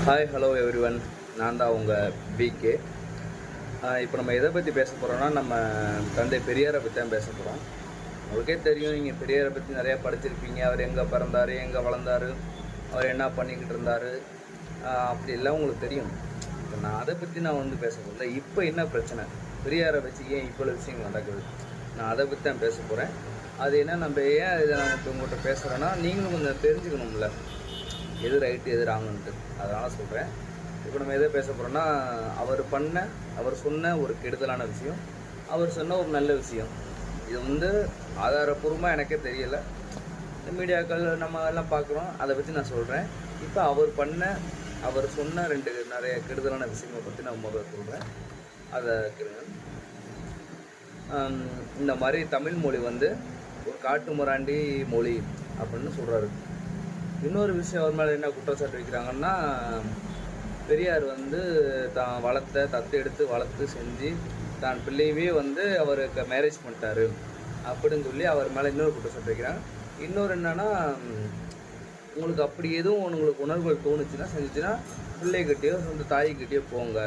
Hi hello everyone, நான் தான் உங்கள் பிகே. இப்போ நம்ம எதை பற்றி பேச போகிறோம்னா, நம்ம தந்தை பெரியாரை பற்றி தான் பேச போகிறோம். உங்களுக்கே தெரியும், நீங்கள் பெரியாரை பற்றி நிறையா படிச்சிருப்பீங்க. அவர் எங்கே பிறந்தார், எங்கே வளர்ந்தார், அவர் என்ன பண்ணிக்கிட்டு இருந்தார், அப்படி எல்லாம் உங்களுக்கு தெரியும். இப்போ நான் அதை பற்றி நான் பேச போகிறேன். இப்போ என்ன பிரச்சனை, பெரியாரை வச்சு ஏன் இவ்வளோ விஷயங்கள் நடக்குது, நான் அதை பற்றி தான் பேச போகிறேன். அது என்ன, நம்ம ஏன் இதை நான் உங்கள்கிட்ட பேசுகிறேன்னா, நீங்களும் கொஞ்சம் தெரிஞ்சுக்கணும்ல எது ரைட்டு எது ராங்குன்ட்டு. அதனால் சொல்கிறேன். இப்போ நம்ம எதை பேச போகிறோன்னா, அவர் சொன்ன ஒரு கெடுதலான விஷயம், அவர் சொன்ன ஒரு நல்ல விஷயம். இது ஆதாரப்பூர்வமாக எனக்கே தெரியலை. மீடியாக்கள் நம்ம எல்லாம் பார்க்குறோம், அதை பற்றி நான் சொல்கிறேன். இப்போ அவர் சொன்ன நிறைய கெடுதலான விஷயங்களை பற்றி நான் முதல்ல சொல்கிறேன். அதை இந்த மாதிரி தமிழ் மொழி ஒரு காட்டு முராண்டி மொழி அப்படின்னு சொல்கிறாரு. இன்னொரு விஷயம் அவர் மேலே என்ன குற்றச்சாட்டு வைக்கிறாங்கன்னா, பெரியார் தான் தத்தெடுத்து வளர்த்து செஞ்சு தான் பிள்ளையவே அவருக்கு மேரேஜ் பண்ணிட்டாரு அப்படின்னு சொல்லி அவர் மேலே இன்னொரு குற்றச்சாட்டு வைக்கிறாங்க. இன்னொரு என்னன்னா, உங்களுக்கு அப்படி எதுவும் உங்களுக்கு உணர்வுகள் தோணுச்சுன்னா செஞ்சுச்சுன்னா பிள்ளைகிட்டேயோ சொந்த தாய்கிட்டேயோ போங்க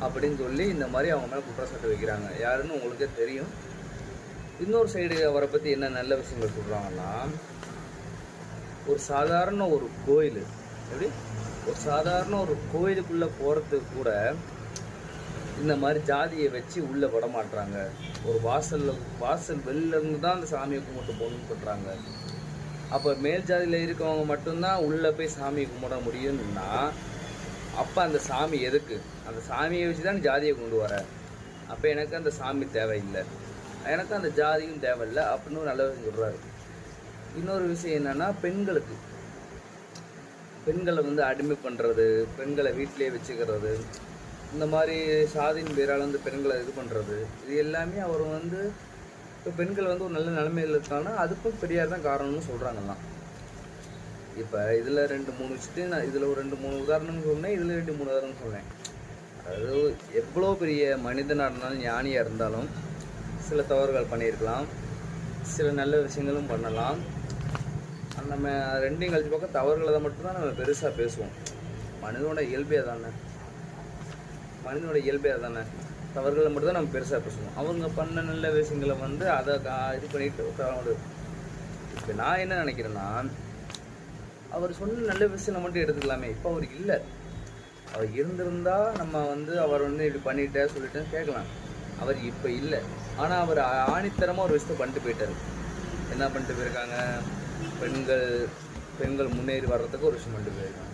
அப்படின்னு சொல்லி இந்த மாதிரி அவங்க மேலே குற்றச்சாட்டு வைக்கிறாங்க. யாருன்னு உங்களுக்கே தெரியும். இன்னொரு சைடு அவரை பற்றி என்ன நல்ல விஷயங்கள் சொல்கிறாங்கன்னா, ஒரு சாதாரண ஒரு கோயிலுக்குள்ளே போகிறதுக்கு கூட இந்த மாதிரி ஜாதியை வச்சு உள்ளே விட மாட்டுறாங்க. ஒரு வாசல் வெளிலேருந்து தான் அந்த சாமியை கும்பிட்டு போகணும்னு சொல்கிறாங்க. அப்போ மேல் ஜாதியில் இருக்கவங்க மட்டும்தான் உள்ளே போய் சாமியை கும்பிட முடியும்னா, அப்போ அந்த சாமி எதுக்கு? அந்த சாமியை வச்சு தான் ஜாதியை கொண்டு வர. அப்போ எனக்கு அந்த சாமி தேவையில்லை, எனக்கு அந்த ஜாதியும் தேவையில்லை அப்படின்னு நல்ல விஷயம் சொல்கிறாரு. இன்னொரு விஷயம் என்னென்னா, பெண்களை அடிமை பண்ணுறது, பெண்களை வீட்டிலே வச்சுக்கிறது, இந்த மாதிரி சாதியின் பேரால் பெண்களை இது பண்ணுறது, இது எல்லாமே அவர் இப்போ பெண்கள் ஒரு நல்ல நிலைமையில் இருக்காங்கன்னா அதுக்கும் பெரியார் தான் காரணம்னு சொல்கிறாங்கலாம். இப்போ இதில் 2-3 விஷயத்தையும் நான் இதில் ஒரு 2-3 உதாரணம் சொன்னேன், இதில் 2-3 உதாரணம் சொன்னேன். அதாவது எவ்வளோ பெரிய மனிதனாக இருந்தாலும், ஞானியாக இருந்தாலும் சில தவறுகள் பண்ணியிருக்கலாம், சில நல்ல விஷயங்களும் பண்ணலாம். நம்ம ரெண்டையும் கழிச்சு பார்க்க தவறுகளை தான் மட்டும்தான் நம்ம பெருசாக பேசுவோம். மனிதனோட இயல்பே தானே, தவறுகளை மட்டும்தான் நம்ம பெருசாக பேசுவோம். அவங்க பண்ண நல்ல விஷயங்களை அதை இது பண்ணிட்டு. இப்போ நான் என்ன நினைக்கிறேன்னா, அவர் சொன்ன நல்ல விஷயங்களை மட்டும் எடுத்துக்கலாமே. இப்போ அவர் இல்லை, அவர் இருந்திருந்தால் நம்ம அவர் இப்படி பண்ணிட்டேன் சொல்லிட்டேன்னு கேட்கலாம். அவர் இப்போ இல்லை. ஆனால் அவர் ஆணித்தரமாக ஒரு விஷயத்தை பண்ணிட்டு போயிட்டார். என்ன பண்ணிட்டு போயிருக்காங்க, பெண்கள் முன்னேறி வர்றதுக்கு ஒரு விஷயம் பண்ணிட்டு போயிருக்காங்க.